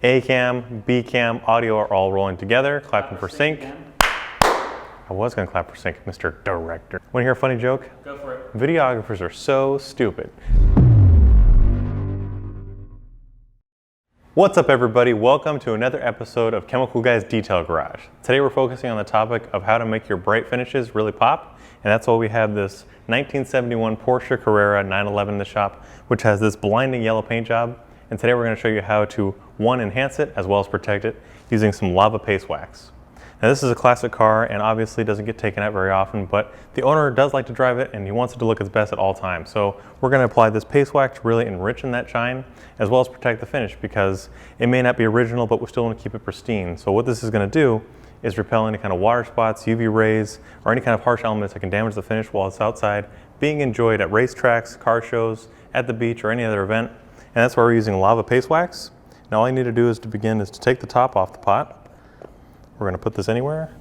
A cam, B cam, audio are all rolling together. Clapping for sync. I was gonna clap for sync, Mr. Director. Wanna hear a funny joke? Go for it. Videographers are so stupid. What's up everybody? Welcome to another episode of Chemical Guys Detail Garage. Today we're focusing on the topic of how to make your bright finishes really pop. And that's why we have this 1971 Porsche Carrera 911 in the shop, which has this blinding yellow paint job. And today we're gonna show you how to, one, enhance it as well as protect it using some lava paste wax. Now this is a classic car and obviously doesn't get taken out very often, but the owner does like to drive it and he wants it to look its best at all times. So we're going to apply this paste wax to really enrich in that shine as well as protect the finish because it may not be original, but we still want to keep it pristine. So what this is going to do is repel any kind of water spots, UV rays, or any kind of harsh elements that can damage the finish while it's outside being enjoyed at racetracks, car shows, at the beach, or any other event. And that's why we're using lava paste wax. Now all you need to do is to take the top off the pot. We're going to put this anywhere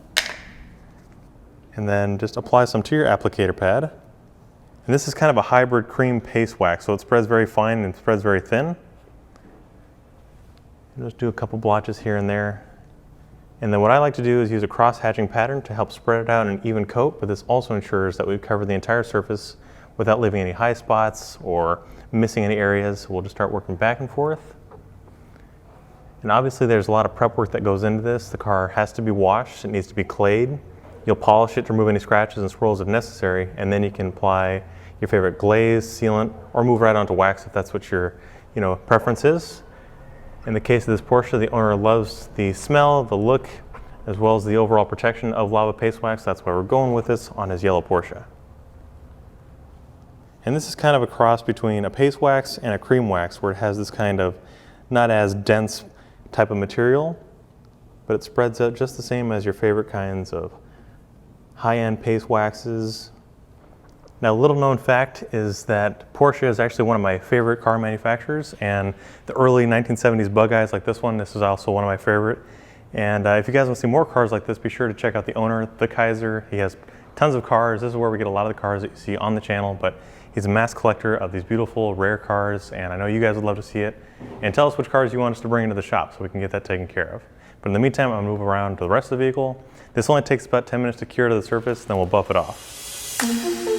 and then just apply some to your applicator pad. And this is kind of a hybrid cream paste wax, so it spreads very fine and spreads very thin. Just do a couple blotches here and there. And then what I like to do is use a cross-hatching pattern to help spread it out in an even coat, but this also ensures that we cover the entire surface without leaving any high spots or missing any areas. We'll just start working back and forth. And obviously there's a lot of prep work that goes into this. The car has to be washed, it needs to be clayed. You'll polish it to remove any scratches and swirls if necessary, and then you can apply your favorite glaze, sealant, or move right onto wax if that's what your preference is. In the case of this Porsche, the owner loves the smell, the look, as well as the overall protection of lava paste wax. That's why we're going with this on his yellow Porsche. And this is kind of a cross between a paste wax and a cream wax, where it has this kind of not as dense type of material, but it spreads out just the same as your favorite kinds of high-end paste waxes. Now, a little known fact is that Porsche is actually one of my favorite car manufacturers, and the early 1970s bug eyes like this one, this is also one of my favorite. And if you guys want to see more cars like this, be sure to check out the owner, the Kaiser. He has tons of cars. This is where we get a lot of the cars that you see on the channel, but he's a mass collector of these beautiful, rare cars, and I know you guys would love to see it. And tell us which cars you want us to bring into the shop so we can get that taken care of. But in the meantime, I'm gonna move around to the rest of the vehicle. This only takes about 10 minutes to cure to the surface, then we'll buff it off.